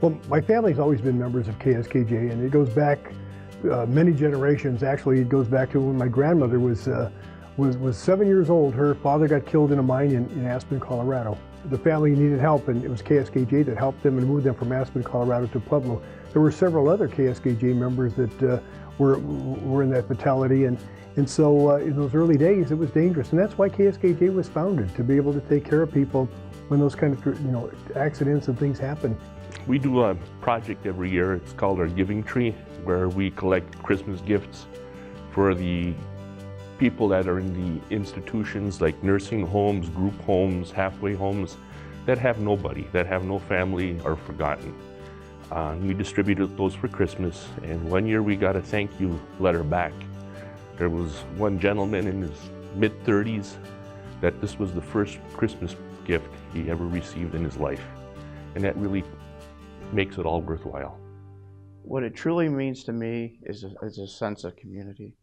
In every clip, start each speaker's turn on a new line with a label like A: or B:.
A: Well, my family's always been members of KSKJ, and it goes back many generations. Actually, it goes back to when my grandmother was 7 years old. Her father got killed in a mine in Aspen, Colorado. The family needed help, and it was KSKJ that helped them and moved them from Aspen, Colorado to Pueblo. There were several other KSKJ members that were in that fatality, and so in those early days, it was dangerous, and that's why KSKJ was founded, to be able to take care of people when those kind of accidents and things happen.
B: We do a project every year. It's called our Giving Tree, where we collect Christmas gifts for the people that are in the institutions like nursing homes, group homes, halfway homes, that have nobody, that have no family, or forgotten. We distributed those for Christmas, and one year we got a thank you letter back. There was one gentleman in his mid-30s that this was the first Christmas gift he ever received in his life, and that really makes it all worthwhile.
C: What it truly means to me is a sense of community.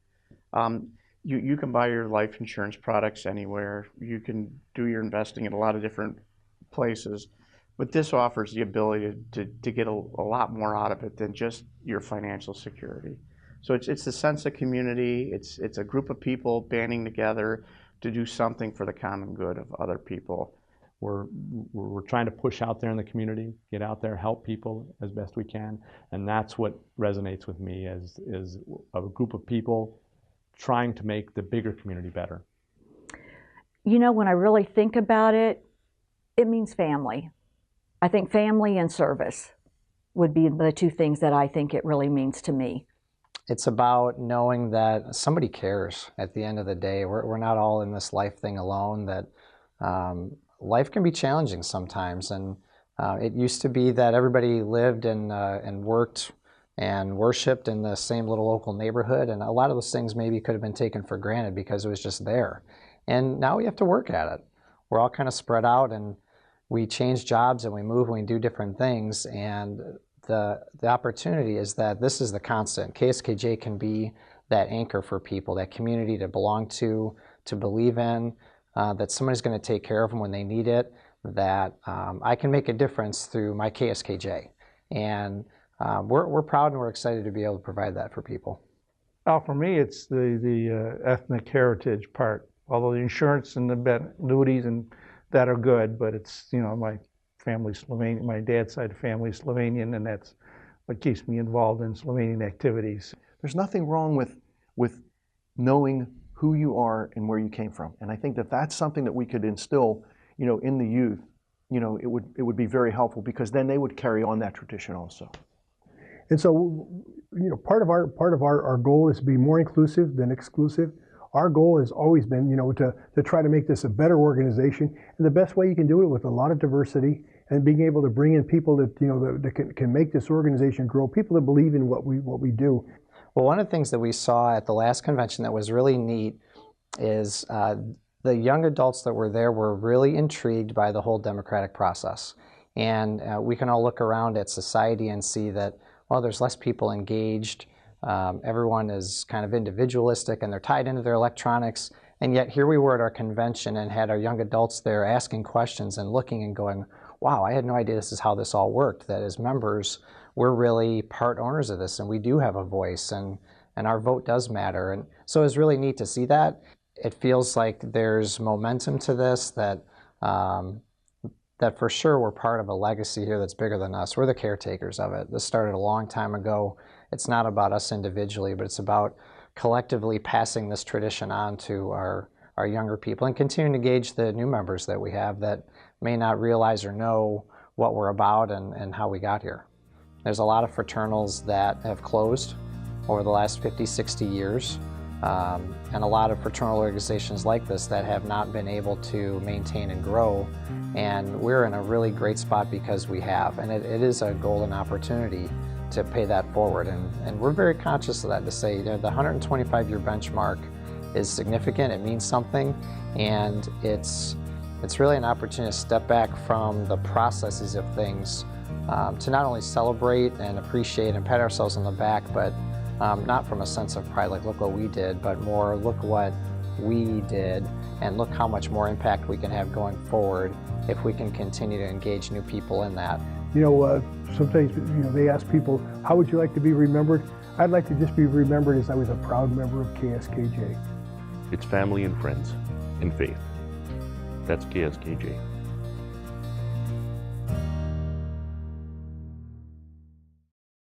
C: You can buy your life insurance products anywhere. You can do your investing in a lot of different places, but this offers the ability to get a lot more out of it than just your financial security. So it's the sense of community. It's a group of people banding together to do something for the common good of other people.
D: We're trying to push out there in the community, get out there, help people as best we can, and that's what resonates with me is a group of people trying to make the bigger community better.
E: You know, when I really think about it, it means family. I think family and service would be the two things that I think it really means to me.
F: It's about knowing that somebody cares at the end of the day. We're not all in this life thing alone, that life can be challenging sometimes, and it used to be that everybody lived and worked and worshiped in the same little local neighborhood, and a lot of those things maybe could have been taken for granted because it was just there. And now we have to work at it. We're all kind of spread out, and we change jobs and we move and we do different things, and the opportunity is that this is the constant. KSKJ can be that anchor for people, that community to belong to believe in, that somebody's going to take care of them when they need it, that I can make a difference through my KSKJ. And we're proud and we're excited to be able to provide that for people.
G: Well, for me, it's the ethnic heritage part. Although the insurance and the annuities and that are good, but it's, my family's Slovenian, my dad's side of family is Slovenian, and that's what keeps me involved in Slovenian activities.
H: There's nothing wrong with knowing who you are and where you came from, and I think that that's something that we could instill, in the youth. It would be very helpful, because then they would carry on that tradition also.
A: And so, part of our goal is to be more inclusive than exclusive. Our goal has always been, to try to make this a better organization, and the best way you can do it with a lot of diversity and being able to bring in people that that can make this organization grow, people that believe in what we do.
F: Well, one of the things that we saw at the last convention that was really neat is the young adults that were there were really intrigued by the whole democratic process, and we can all look around at society and see that, well, there's less people engaged. Everyone is kind of individualistic and they're tied into their electronics, and yet here we were at our convention and had our young adults there asking questions and looking and going, wow, I had no idea this is how this all worked, that as members we're really part owners of this and we do have a voice, and our vote does matter. And so it's really neat to see that. It feels like there's momentum to this, that that for sure we're part of a legacy here that's bigger than us. We're the caretakers of it. This started a long time ago. It's not about us individually, but it's about collectively passing this tradition on to our younger people and continuing to engage the new members that we have that may not realize or know what we're about and how we got here. There's a lot of fraternals that have closed over the last 50, 60 years, and a lot of fraternal organizations like this that have not been able to maintain and grow, and we're in a really great spot because we have, and it is a golden opportunity to pay that forward, and we're very conscious of that, to say the 125-year benchmark is significant, it means something, and it's really an opportunity to step back from the processes of things, to not only celebrate and appreciate and pat ourselves on the back, but not from a sense of pride, like look what we did, but more look what we did and look how much more impact we can have going forward if we can continue to engage new people in that.
A: You know, sometimes they ask people, how would you like to be remembered? I'd like to just be remembered as I was a proud member of KSKJ.
B: It's family and friends and faith. That's KSKJ.